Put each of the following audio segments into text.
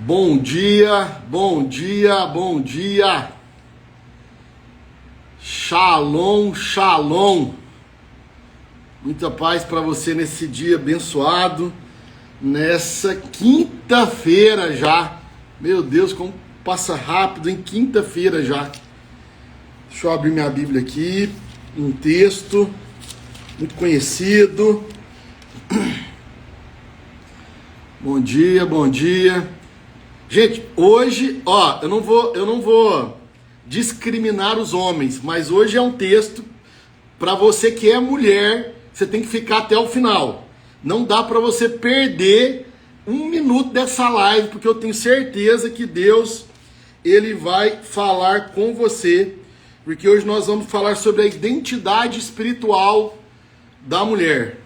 Bom dia, bom dia, bom dia. Shalom, shalom. Muita paz para você nesse dia abençoado, nessa quinta-feira já. Meu Deus, como passa rápido em quinta-feira já. Deixa eu abrir minha Bíblia aqui, um texto muito conhecido. Bom dia, bom dia. Gente, hoje, eu não vou discriminar os homens, mas hoje é um texto para você que é mulher, você tem que ficar até o final. Não dá para você perder um minuto dessa live, porque eu tenho certeza que Deus, Ele vai falar com você, porque hoje nós vamos falar sobre a identidade espiritual da mulher.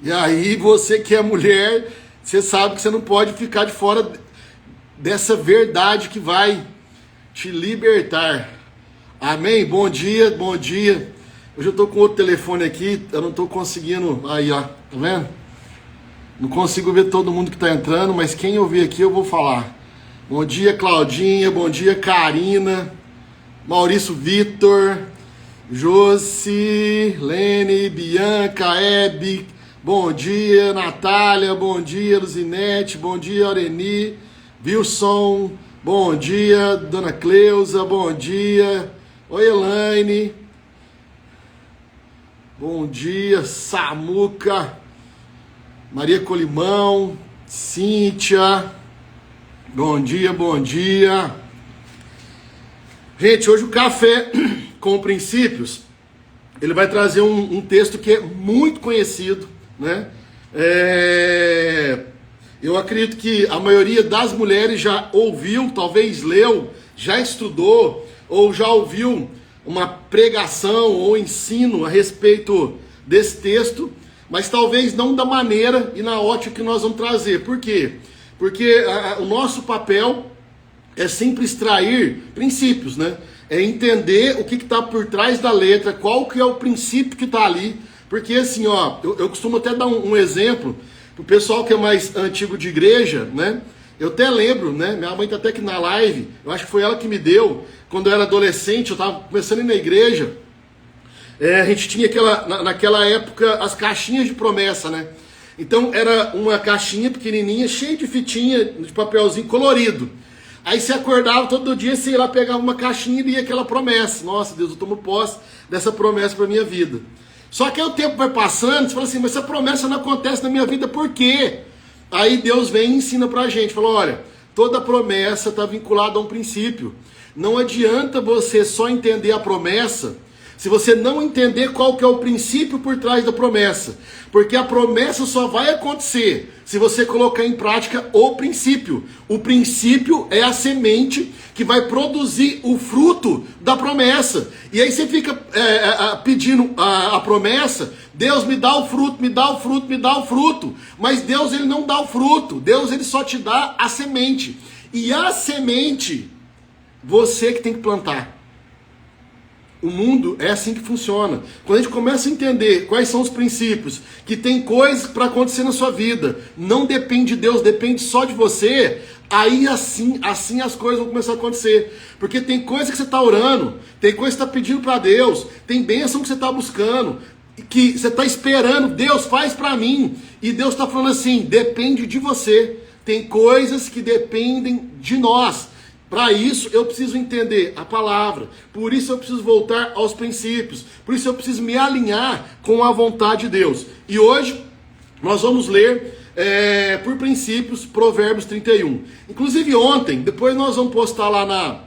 E aí, você que é mulher, você sabe que você não pode ficar de fora dessa verdade que vai te libertar. Amém? Bom dia, bom dia. Hoje eu tô com outro telefone aqui, eu não tô conseguindo. Aí, ó, tá vendo? Não consigo ver todo mundo que tá entrando, mas quem eu ver aqui eu vou falar. Bom dia, Claudinha, bom dia, Karina, Maurício Vitor, Josi, Lene, Bianca, Hebe, bom dia, Natália, bom dia, Luzinete, bom dia, Aureni, Wilson, bom dia, Dona Cleusa, bom dia, oi Elaine, bom dia, Samuca, Maria Colimão, Cíntia, bom dia, bom dia. Gente, hoje o Café com Princípios, ele vai trazer um texto que é muito conhecido, né? Eu acredito que a maioria das mulheres já ouviu, talvez leu, já estudou ou já ouviu uma pregação ou ensino a respeito desse texto, mas talvez não da maneira e na ótica que nós vamos trazer. Por quê? Porque o nosso papel é sempre extrair princípios, né? É entender o que está por trás da letra, qual que é o princípio que está ali. Porque assim, eu costumo até dar um exemplo. O pessoal que é mais antigo de igreja, né? Eu até lembro, né? Minha mãe tá até aqui na live. Eu acho que foi ela que me deu. Quando eu era adolescente, eu tava começando a ir na igreja. A gente tinha naquela época as caixinhas de promessa, né? Então era uma caixinha pequenininha, cheia de fitinha, de papelzinho colorido. Aí você acordava todo dia, você ia lá, pegava uma caixinha e lia aquela promessa. Nossa, Deus, eu tomo posse dessa promessa para minha vida. Só que aí o tempo vai passando, você fala assim, mas essa promessa não acontece na minha vida, por quê? Aí Deus vem e ensina pra gente, fala, olha, toda promessa está vinculada a um princípio. Não adianta você só entender a promessa, se você não entender qual que é o princípio por trás da promessa. Porque a promessa só vai acontecer se você colocar em prática o princípio. O princípio é a semente que vai produzir o fruto da promessa. E aí você fica pedindo a promessa, Deus me dá o fruto, me dá o fruto, me dá o fruto. Mas Deus, ele não dá o fruto, Deus, ele só te dá a semente. E a semente, você que tem que plantar. O mundo é assim que funciona. Quando a gente começa a entender quais são os princípios, que tem coisas para acontecer na sua vida, não depende de Deus, depende só de você, aí assim as coisas vão começar a acontecer. Porque tem coisa que você está orando, tem coisa que você está pedindo para Deus, tem bênção que você está buscando, que você está esperando, Deus faz para mim. E Deus está falando assim, depende de você. Tem coisas que dependem de nós. Para isso eu preciso entender a palavra, por isso eu preciso voltar aos princípios, por isso eu preciso me alinhar com a vontade de Deus. E hoje nós vamos ler por princípios Provérbios 31. Inclusive ontem, depois nós vamos postar lá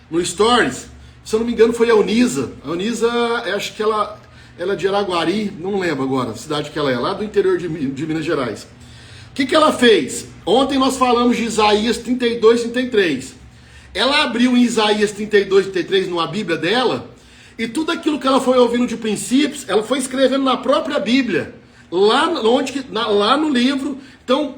no Stories, se eu não me engano foi a Unisa. A Unisa, acho que ela é de Araguari, não lembro agora a cidade que ela é, lá do interior de Minas Gerais. O que ela fez? Ontem nós falamos de Isaías 32, 33. Ela abriu em Isaías 32, 33 numa Bíblia dela, e tudo aquilo que ela foi ouvindo de princípios, ela foi escrevendo na própria Bíblia, lá no livro. Então,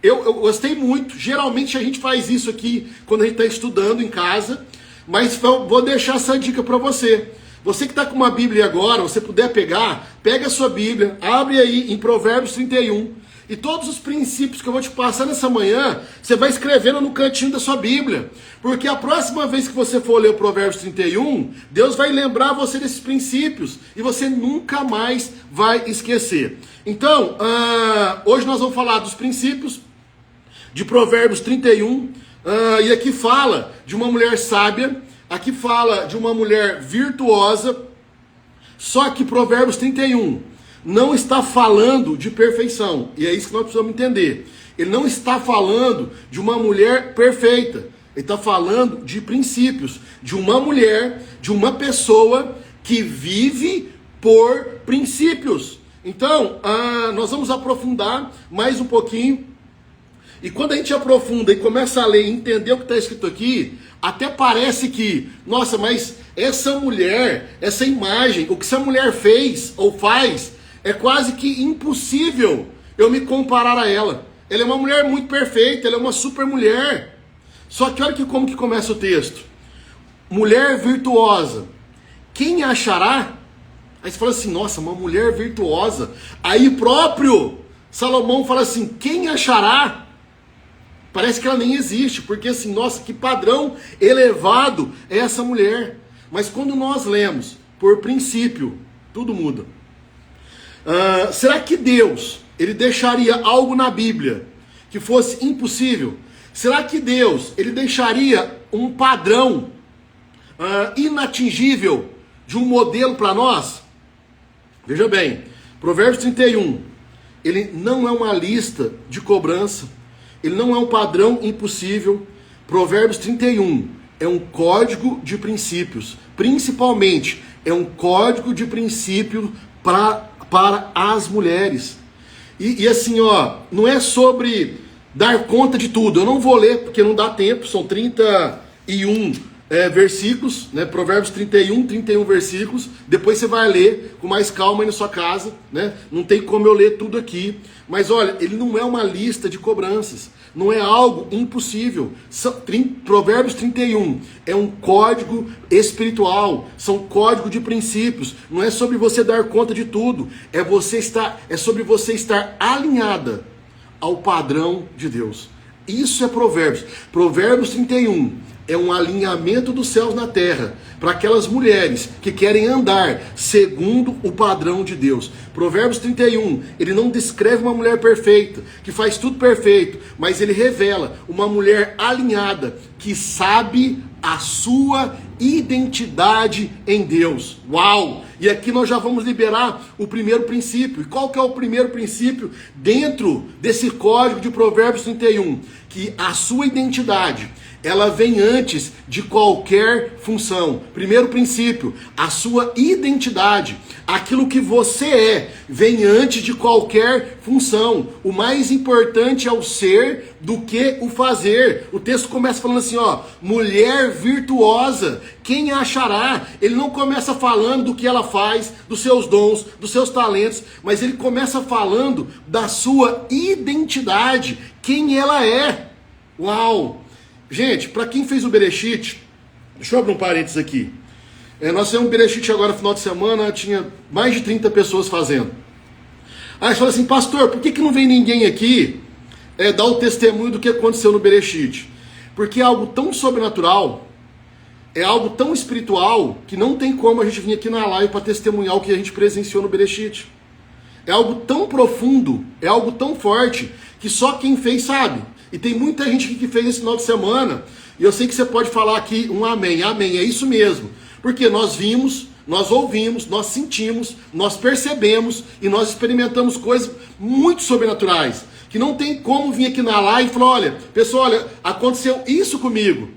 eu gostei muito. Geralmente a gente faz isso aqui quando a gente está estudando em casa, mas vou deixar essa dica para você. Você que está com uma Bíblia agora, você puder pega a sua Bíblia, abre aí em Provérbios 31, E todos os princípios que eu vou te passar nessa manhã, você vai escrevendo no cantinho da sua Bíblia. Porque a próxima vez que você for ler o Provérbios 31, Deus vai lembrar você desses princípios. E você nunca mais vai esquecer. Então, hoje nós vamos falar dos princípios de Provérbios 31. E aqui fala de uma mulher sábia. Aqui fala de uma mulher virtuosa. Só que Provérbios 31 não está falando de perfeição. E é isso que nós precisamos entender. Ele não está falando de uma mulher perfeita. Ele está falando de princípios. De uma mulher, de uma pessoa que vive por princípios. Então, nós vamos aprofundar mais um pouquinho. E quando a gente aprofunda e começa a ler e entender o que está escrito aqui, até parece que, nossa, mas essa mulher, essa imagem, o que essa mulher fez ou faz, é quase que impossível eu me comparar a ela. Ela é uma mulher muito perfeita, ela é uma super mulher. Só que olha que como que começa o texto. Mulher virtuosa, quem achará? Aí você fala assim, nossa, uma mulher virtuosa. Aí próprio Salomão fala assim, quem achará? Parece que ela nem existe, porque assim, nossa, que padrão elevado é essa mulher. Mas quando nós lemos por princípio, tudo muda. Será que Deus, ele deixaria algo na Bíblia que fosse impossível? Será que Deus, ele deixaria um padrão inatingível de um modelo para nós? Veja bem, Provérbios 31, ele não é uma lista de cobrança. Ele não é um padrão impossível. Provérbios 31 é um código de princípios. Principalmente, é um código de princípio para as mulheres. E assim, não é sobre dar conta de tudo. Eu não vou ler, porque não dá tempo. São 31 versículos, né? Provérbios 31 versículos. Depois você vai ler com mais calma aí na sua casa, né? Não tem como eu ler tudo aqui. Mas olha, ele não é uma lista de cobranças. Não é algo impossível. Provérbios 31 é um código espiritual. São código de princípios. Não é sobre você dar conta de tudo. É sobre você estar alinhada ao padrão de Deus. Isso é Provérbios. Provérbios 31 é um alinhamento dos céus na terra para aquelas mulheres que querem andar segundo o padrão de Deus. Provérbios 31, ele não descreve uma mulher perfeita, que faz tudo perfeito, mas ele revela uma mulher alinhada, que sabe a sua identidade em Deus. Uau! E aqui nós já vamos liberar o primeiro princípio. E qual que é o primeiro princípio dentro desse código de Provérbios 31? Que a sua identidade, ela vem antes de qualquer função. Primeiro princípio, a sua identidade, aquilo que você é, vem antes de qualquer função. O mais importante é o ser do que o fazer. O texto começa falando assim, mulher virtuosa, quem a achará? Ele não começa falando do que ela faz, dos seus dons, dos seus talentos, mas ele começa falando da sua identidade, quem ela é. Uau! Gente, para quem fez o Bereshit, deixa eu abrir um parênteses aqui. Nós fizemos um Bereshit agora no final de semana, tinha mais de 30 pessoas fazendo. Aí você fala assim, pastor, por que não vem ninguém aqui dar o testemunho do que aconteceu no Bereshit? Porque é algo tão sobrenatural, é algo tão espiritual, que não tem como a gente vir aqui na live para testemunhar o que a gente presenciou no Bereshit. É algo tão profundo, é algo tão forte, que só quem fez sabe. E tem muita gente que fez esse final de semana, e eu sei que você pode falar aqui um amém. Amém, é isso mesmo. Porque nós vimos, nós ouvimos, nós sentimos, nós percebemos e nós experimentamos coisas muito sobrenaturais. Que não tem como vir aqui na live e falar, olha, pessoal, olha, aconteceu isso comigo.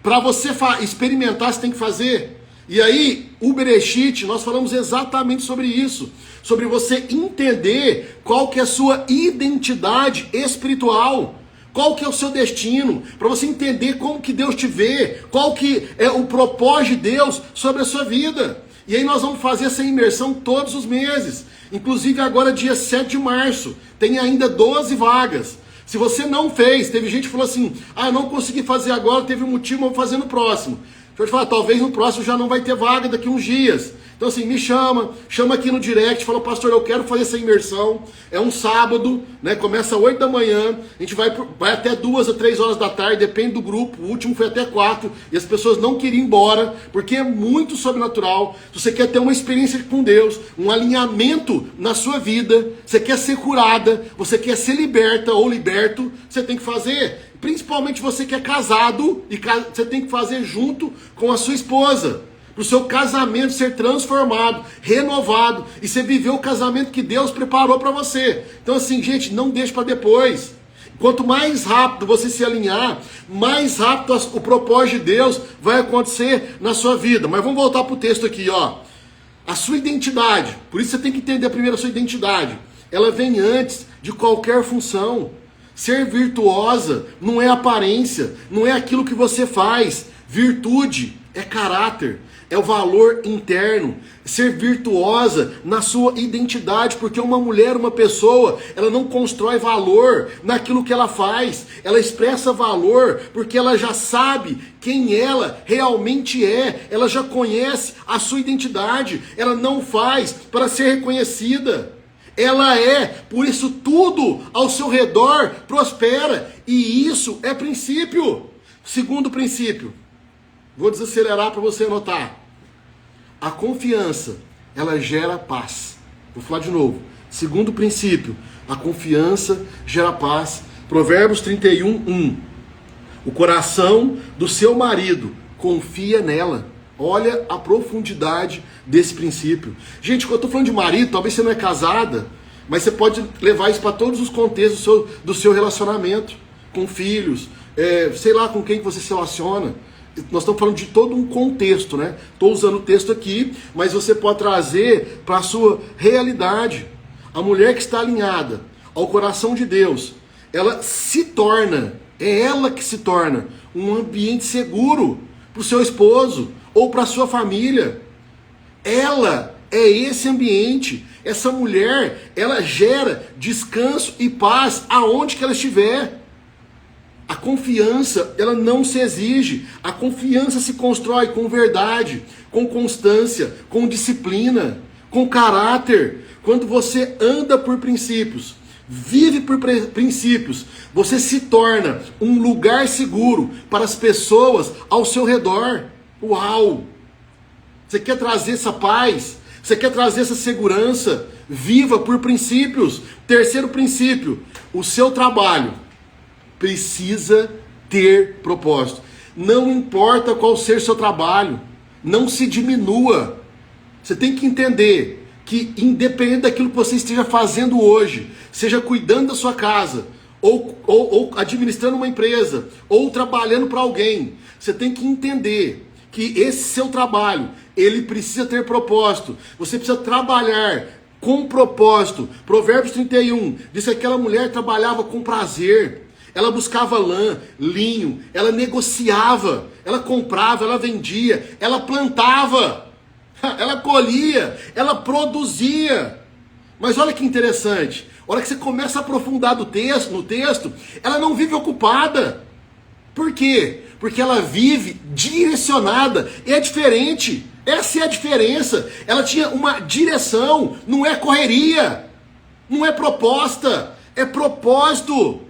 Para você experimentar, você tem que fazer. E aí, o Bereshit, nós falamos exatamente sobre isso. Sobre você entender qual que é a sua identidade espiritual. Qual que é o seu destino. Para você entender como que Deus te vê. Qual que é o propósito de Deus sobre a sua vida. E aí nós vamos fazer essa imersão todos os meses. Inclusive agora dia 7 de março. Tem ainda 12 vagas. Se você não fez, teve gente que falou assim, eu não consegui fazer agora, teve um motivo, vou fazer no próximo. Deixa eu te falar, talvez no próximo já não vai ter vaga daqui uns dias. Então assim, me chama aqui no direct, fala, pastor, eu quero fazer essa imersão. É um sábado, né? Começa às 8 da manhã, a gente vai até 2 a 3 horas da tarde, depende do grupo. O último foi até 4, e as pessoas não queriam ir embora, porque é muito sobrenatural. Se você quer ter uma experiência com Deus, um alinhamento na sua vida, você quer ser curada, você quer ser liberta ou liberto, você tem que fazer. Principalmente você que é casado, e você tem que fazer junto com a sua esposa. Para o seu casamento ser transformado, renovado, e você viver o casamento que Deus preparou para você. Então assim, gente, não deixe para depois. Quanto mais rápido você se alinhar, mais rápido o propósito de Deus vai acontecer na sua vida. Mas vamos voltar para o texto aqui, ó. A sua identidade, por isso você tem que entender primeiro a sua identidade. Ela vem antes de qualquer função. Ser virtuosa não é aparência, não é aquilo que você faz. Virtude é caráter, é o valor interno. Ser virtuosa na sua identidade, porque uma mulher, uma pessoa, ela não constrói valor naquilo que ela faz. Ela expressa valor porque ela já sabe quem ela realmente é. Ela já conhece a sua identidade. Ela não faz para ser reconhecida. Ela é, por isso tudo ao seu redor prospera. E isso é princípio. Segundo princípio, vou desacelerar para você anotar. A confiança, ela gera paz. Vou falar de novo. Segundo princípio, a confiança gera paz. Provérbios 31:1. O coração do seu marido confia nela. Olha a profundidade desse princípio. Gente, quando eu estou falando de marido, talvez você não é casada, mas você pode levar isso para todos os contextos do seu relacionamento. Com filhos, sei lá com quem que você se relaciona. Nós estamos falando de todo um contexto, né? Estou usando o texto aqui, mas você pode trazer para a sua realidade. A mulher que está alinhada ao coração de Deus, ela se torna, é ela que se torna um ambiente seguro para o seu esposo ou para a sua família. Ela é esse ambiente. Essa mulher, ela gera descanso e paz aonde que ela estiver. A confiança, ela não se exige. A confiança se constrói com verdade, com constância, com disciplina, com caráter. Quando você anda por princípios, vive por princípios, você se torna um lugar seguro para as pessoas ao seu redor. Uau! Você quer trazer essa paz? Você quer trazer essa segurança? Viva por princípios. Terceiro princípio, o seu trabalho precisa ter propósito. Não importa qual seja o seu trabalho, não se diminua. Você tem que entender que independente daquilo que você esteja fazendo hoje, seja cuidando da sua casa, ou administrando uma empresa, ou trabalhando para alguém, você tem que entender que esse seu trabalho, ele precisa ter propósito. Você precisa trabalhar com propósito. Provérbios 31 diz que aquela mulher trabalhava com prazer. Ela buscava lã, linho, ela negociava, ela comprava, ela vendia, ela plantava, ela colhia, ela produzia. Mas olha que interessante, a hora que você começa a aprofundar no texto, ela não vive ocupada. Por quê? Porque ela vive direcionada. É diferente. Essa é a diferença. Ela tinha uma direção. Não é correria. Não é proposta. É propósito.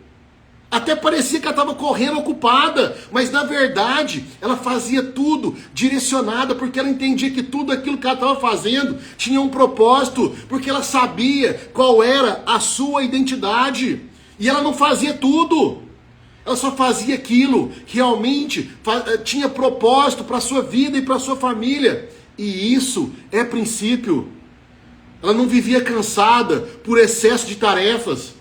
Até parecia que ela estava correndo ocupada. Mas na verdade, ela fazia tudo direcionada. Porque ela entendia que tudo aquilo que ela estava fazendo tinha um propósito. Porque ela sabia qual era a sua identidade. E ela não fazia tudo. Ela só fazia aquilo que realmente tinha propósito para a sua vida e para a sua família. E isso é princípio. Ela não vivia cansada por excesso de tarefas,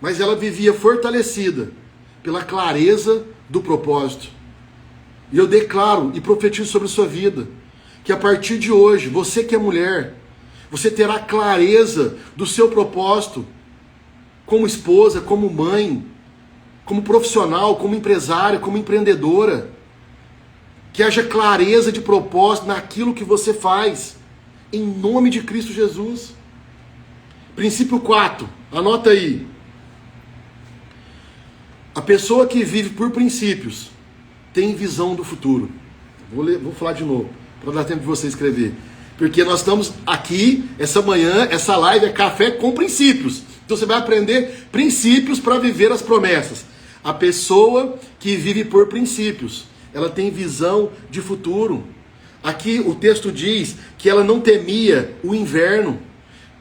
mas ela vivia fortalecida pela clareza do propósito. E eu declaro e profetizo sobre a sua vida, que a partir de hoje, você que é mulher, você terá clareza do seu propósito, como esposa, como mãe, como profissional, como empresária, como empreendedora. Que haja clareza de propósito naquilo que você faz, em nome de Cristo Jesus. Princípio 4, anota aí. A pessoa que vive por princípios tem visão do futuro. Vou falar de novo, para dar tempo de você escrever. Porque nós estamos aqui, essa manhã, essa live é café com princípios. Então você vai aprender princípios para viver as promessas. A pessoa que vive por princípios, ela tem visão de futuro. Aqui o texto diz que ela não temia o inverno.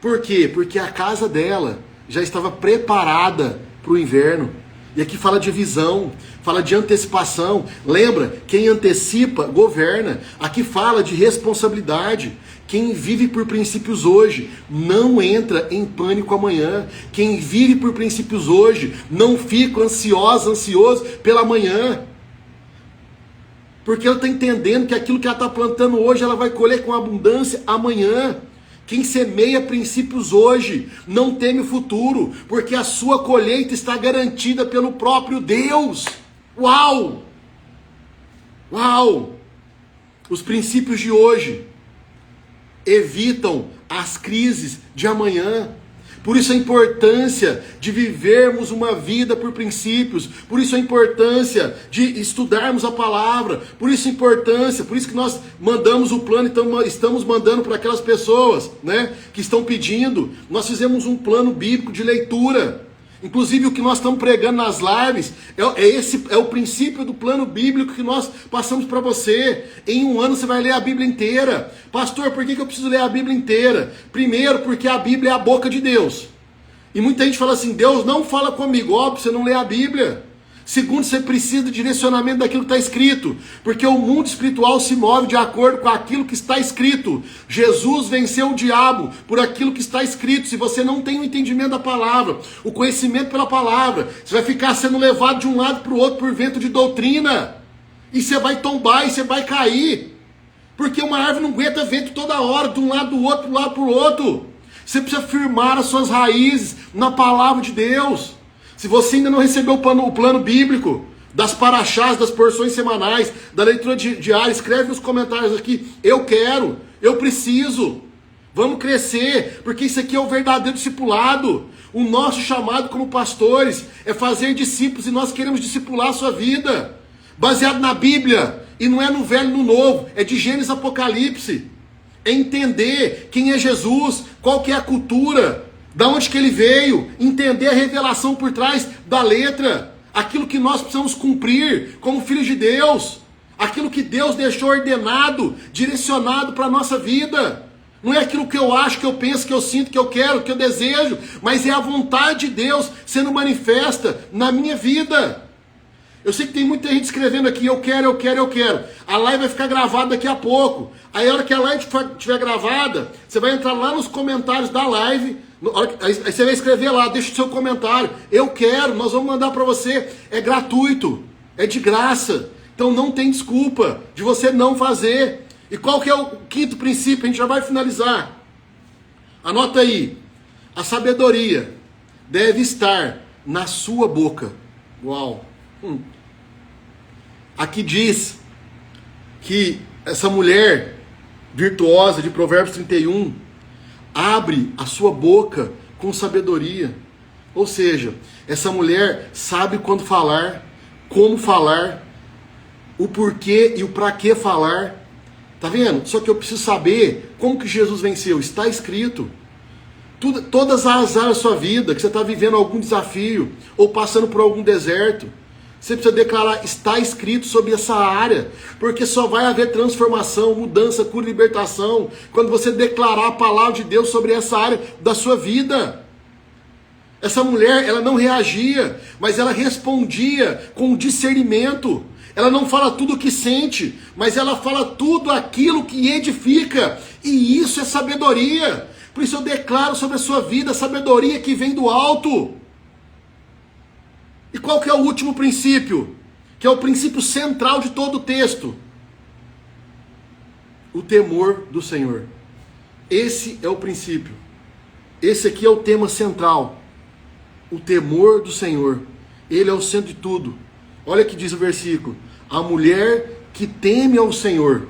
Por quê? Porque a casa dela já estava preparada para o inverno. E aqui fala de visão, fala de antecipação. Lembra, quem antecipa, governa. Aqui fala de responsabilidade. Quem vive por princípios hoje não entra em pânico amanhã. Quem vive por princípios hoje não fica ansioso pela manhã. Porque ela está entendendo que aquilo que ela está plantando hoje, ela vai colher com abundância amanhã. Quem semeia princípios hoje não teme o futuro, porque a sua colheita está garantida pelo próprio Deus. Uau! Uau! Os princípios de hoje evitam as crises de amanhã. Por isso a importância de vivermos uma vida por princípios. Por isso a importância de estudarmos a palavra. Por isso que nós mandamos o plano, então estamos mandando para aquelas pessoas, né, que estão pedindo. Nós fizemos um plano bíblico de leitura. Inclusive o que nós estamos pregando nas lives é o princípio do plano bíblico que nós passamos para você. Em um ano você vai ler a Bíblia inteira. Pastor, por que eu preciso ler a Bíblia inteira? Primeiro, porque a Bíblia é a boca de Deus. E muita gente fala assim, Deus não fala comigo. Óbvio, você não lê a Bíblia. Segundo, você precisa de direcionamento daquilo que está escrito, porque o mundo espiritual se move de acordo com aquilo que está escrito. Jesus venceu o diabo por aquilo que está escrito. Se você não tem o entendimento da palavra, o conhecimento pela palavra, você vai ficar sendo levado de um lado para o outro por vento de doutrina, e você vai tombar e você vai cair, porque uma árvore não aguenta vento toda hora, de um lado do outro, de um lado para o outro. Você precisa firmar as suas raízes na palavra de Deus. Se você ainda não recebeu o plano bíblico, das paraxás, das porções semanais, da leitura diária, escreve nos comentários aqui, eu quero, eu preciso, vamos crescer, porque isso aqui é o verdadeiro discipulado. O nosso chamado como pastores é fazer discípulos, e nós queremos discipular a sua vida, baseado na Bíblia, e não é no Velho e no Novo, é de Gênesis a Apocalipse, é entender quem é Jesus, qual que é a cultura, da onde que ele veio, entender a revelação por trás da letra, aquilo que nós precisamos cumprir como filhos de Deus, aquilo que Deus deixou ordenado, direcionado para a nossa vida. Não é aquilo que eu acho, que eu penso, que eu sinto, que eu quero, que eu desejo, mas é a vontade de Deus sendo manifesta na minha vida. Eu sei que tem muita gente escrevendo aqui, eu quero, eu quero, eu quero. A live vai ficar gravada daqui a pouco. Aí a hora que a live estiver gravada, você vai entrar lá nos comentários da live, aí você vai escrever lá, deixa o seu comentário. Eu quero, nós vamos mandar para você. É gratuito, é de graça. Então não tem desculpa de você não fazer. E qual que é o quinto princípio? A gente já vai finalizar. Anota aí. A sabedoria deve estar na sua boca. Uau! Aqui diz que essa mulher virtuosa de Provérbios 31 abre a sua boca com sabedoria. Ou seja, essa mulher sabe quando falar, como falar, o porquê e o para que falar. Tá vendo? Só que eu preciso saber como que Jesus venceu. Está escrito. Todas as áreas da sua vida, que você está vivendo algum desafio, ou passando por algum deserto, você precisa declarar, está escrito sobre essa área, porque só vai haver transformação, mudança, cura e libertação, quando você declarar a palavra de Deus sobre essa área da sua vida. Essa mulher, ela não reagia, mas ela respondia com discernimento. Ela não fala tudo o que sente, mas ela fala tudo aquilo que edifica, e isso é sabedoria. Por isso eu declaro sobre a sua vida a sabedoria que vem do alto. E qual que é o último princípio? Que é o princípio central de todo o texto. O temor do Senhor. Esse é o princípio. Esse aqui é o tema central. O temor do Senhor. Ele é o centro de tudo. Olha o que diz o versículo. A mulher que teme ao Senhor,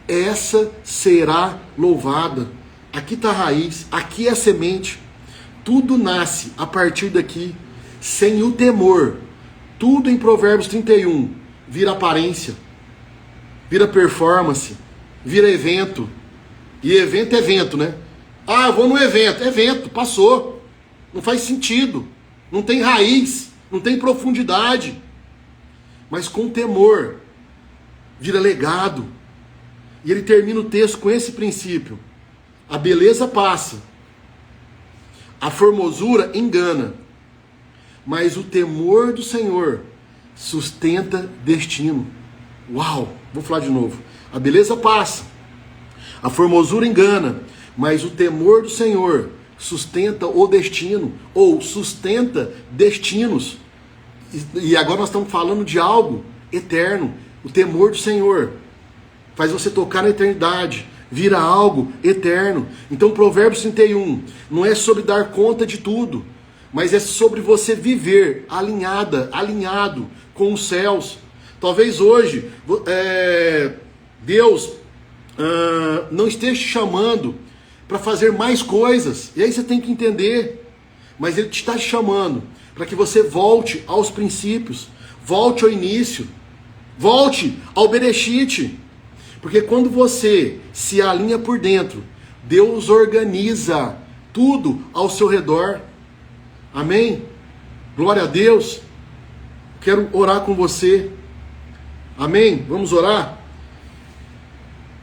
essa será louvada. Aqui está a raiz, aqui é a semente. Tudo nasce a partir daqui. Sem o temor, tudo em Provérbios 31 vira aparência, vira performance, vira evento, E evento é evento, né? Ah, eu vou no evento. Evento, passou. Não faz sentido. Não tem raiz, não tem profundidade. Mas com temor, vira legado. E ele termina o texto com esse princípio. A beleza passa. A formosura engana. Mas o temor do Senhor sustenta destino. Uau! Vou falar de novo. A beleza passa. A formosura engana. Mas o temor do Senhor sustenta o destino. Ou sustenta destinos. E agora nós estamos falando de algo eterno. O temor do Senhor faz você tocar na eternidade. Vira algo eterno. Então Provérbios 31 não é sobre dar conta de tudo, mas é sobre você viver alinhado com os céus. Talvez hoje Deus não esteja te chamando para fazer mais coisas. E aí você tem que entender. Mas Ele está te chamando para que você volte aos princípios, volte ao início, volte ao Bereshit. Porque quando você se alinha por dentro, Deus organiza tudo ao seu redor. Amém? Glória a Deus. Quero orar com você. Amém? Vamos orar?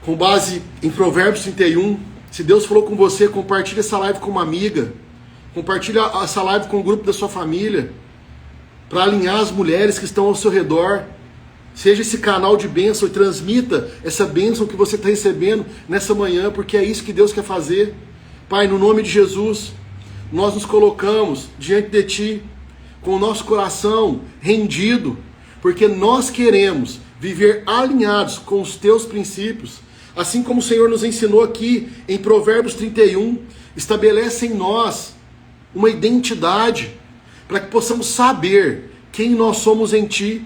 Com base em Provérbios 31. Se Deus falou com você, compartilhe essa live com uma amiga. Compartilhe essa live com o grupo da sua família. Para alinhar as mulheres que estão ao seu redor. Seja esse canal de bênção e transmita essa bênção que você está recebendo nessa manhã, porque é isso que Deus quer fazer. Pai, no nome de Jesus, nós nos colocamos diante de Ti, com o nosso coração rendido, porque nós queremos viver alinhados com os Teus princípios, assim como o Senhor nos ensinou aqui em Provérbios 31, estabelece em nós uma identidade, para que possamos saber quem nós somos em Ti,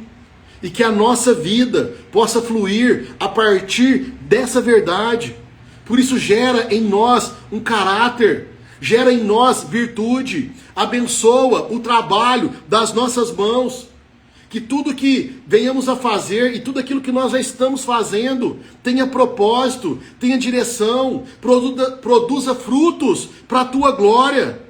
e que a nossa vida possa fluir a partir dessa verdade. Por isso gera em nós um caráter, gera em nós virtude, abençoa o trabalho das nossas mãos. Que tudo que venhamos a fazer e tudo aquilo que nós já estamos fazendo tenha propósito, tenha direção, produza frutos para a Tua glória.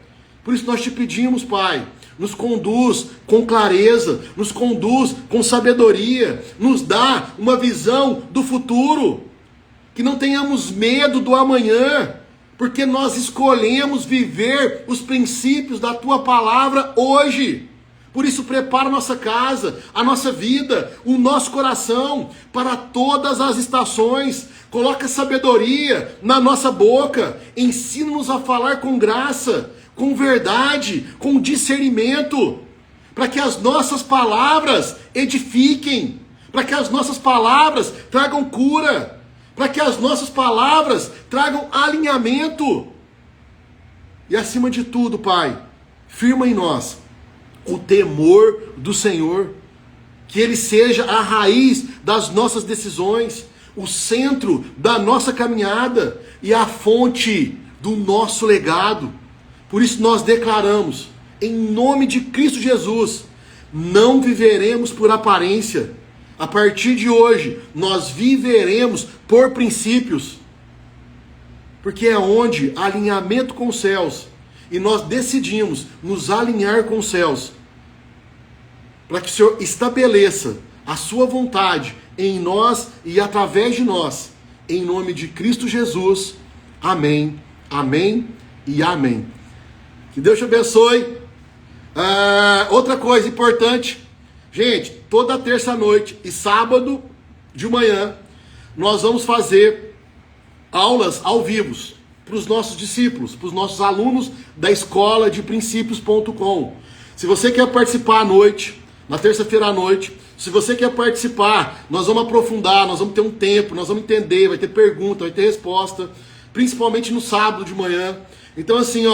Por isso nós te pedimos, Pai, nos conduz com clareza, nos conduz com sabedoria, nos dá uma visão do futuro, que não tenhamos medo do amanhã, porque nós escolhemos viver os princípios da Tua palavra hoje. Por isso prepara a nossa casa, a nossa vida, o nosso coração para todas as estações. Coloca sabedoria na nossa boca, ensina-nos a falar com graça, com verdade, com discernimento, para que as nossas palavras edifiquem, para que as nossas palavras tragam cura, para que as nossas palavras tragam alinhamento. E acima de tudo, Pai, firma em nós o temor do Senhor, que Ele seja a raiz das nossas decisões, o centro da nossa caminhada e a fonte do nosso legado. Por isso nós declaramos, em nome de Cristo Jesus, não viveremos por aparência. A partir de hoje, nós viveremos por princípios. Porque é onde há alinhamento com os céus. E nós decidimos nos alinhar com os céus. Para que o Senhor estabeleça a sua vontade em nós e através de nós. Em nome de Cristo Jesus. Amém, amém e amém. Que Deus te abençoe. Outra coisa importante, gente, toda terça-noite e sábado de manhã, nós vamos fazer aulas ao vivo para os nossos discípulos, para os nossos alunos da escola de princípios.com. Se você quer participar à noite, na terça-feira à noite, se você quer participar, nós vamos aprofundar, nós vamos ter um tempo, nós vamos entender, vai ter pergunta, vai ter resposta, principalmente no sábado de manhã. Então assim,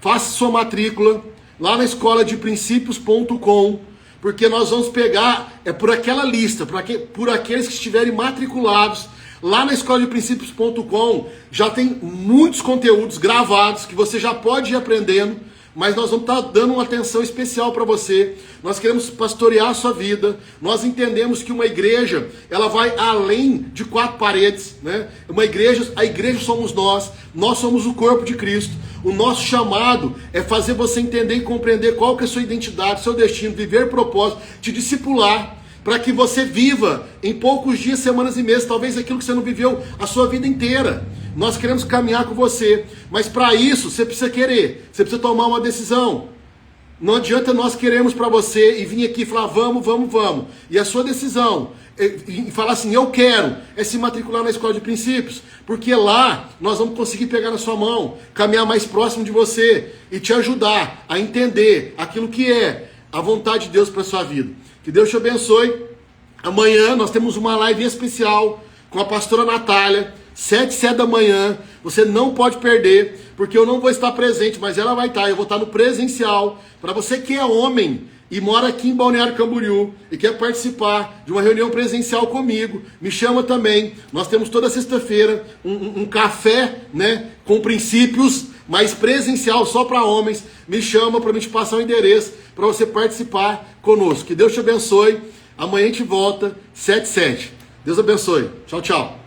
faça sua matrícula lá na escola de princípios.com, porque nós vamos pegar, por aquela lista, por aqueles que estiverem matriculados, lá na escola de princípios.com, já tem muitos conteúdos gravados, que você já pode ir aprendendo, mas nós vamos estar dando uma atenção especial para você. Nós queremos pastorear a sua vida. Nós entendemos que uma igreja, ela vai além de 4 paredes, né? A igreja somos nós somos o corpo de Cristo. O nosso chamado é fazer você entender e compreender qual que é a sua identidade, seu destino, viver propósito, te discipular, para que você viva em poucos dias, semanas e meses, talvez aquilo que você não viveu a sua vida inteira. Nós queremos caminhar com você, mas para isso você precisa querer, você precisa tomar uma decisão. Não adianta nós queremos para você e vir aqui e falar vamos, e a sua decisão e falar assim, eu quero, é se matricular na escola de princípios, porque lá nós vamos conseguir pegar na sua mão, caminhar mais próximo de você e te ajudar a entender aquilo que é a vontade de Deus para a sua vida. Que Deus te abençoe. Amanhã nós temos uma live especial com a pastora Natália, 7h da manhã. Você não pode perder, porque eu não vou estar presente, mas ela vai estar. Eu vou estar no presencial. Para você que é homem e mora aqui em Balneário Camboriú e quer participar de uma reunião presencial comigo, me chama também. Nós temos toda sexta-feira um café, né, com princípios, mas presencial só para homens. Me chama para me te passar o endereço para você participar conosco. Que Deus te abençoe. Amanhã a gente volta 7h. Deus abençoe. Tchau, tchau.